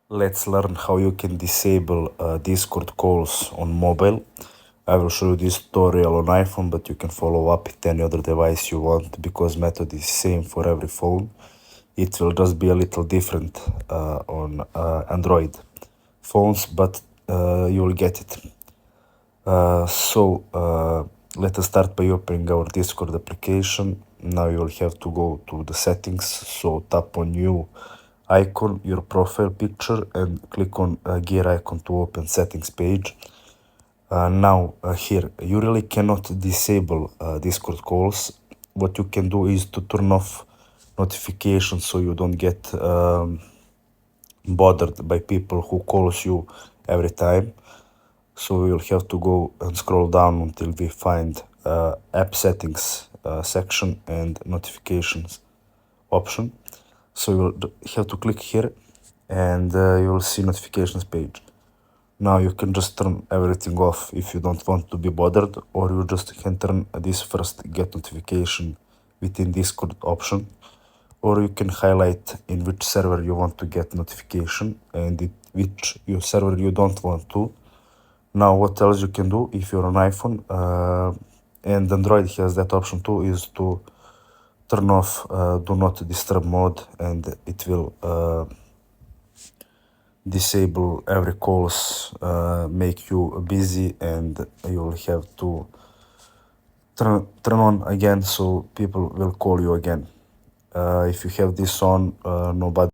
Let's learn how you can disable Discord calls on mobile. I will show you this tutorial on iPhone, but you can follow up with any other device you want because method is same for every phone. It will just be a little different on Android phones, but you will get it. Let us start by opening our Discord application. Now you will have to go to the settings. So tap on new icon, your profile picture, and click on gear icon to open settings page. Now here, you really cannot disable Discord calls. What you can do is to turn off notifications so you don't get bothered by people who calls you every time. So we'll have to go and scroll down until we find app settings section and notifications option. So you'll have to click here and you'll see notifications page. Now you can just turn everything off if you don't want to be bothered, or you just can turn this first get notification within Discord option, or you can highlight in which server you want to get notification and which your server you don't want to. Now, what else you can do if you're on iPhone and Android has that option too, is to turn off do not disturb mode, and it will disable every calls, make you busy, and you'll have to turn on again so people will call you again. If you have this on, nobody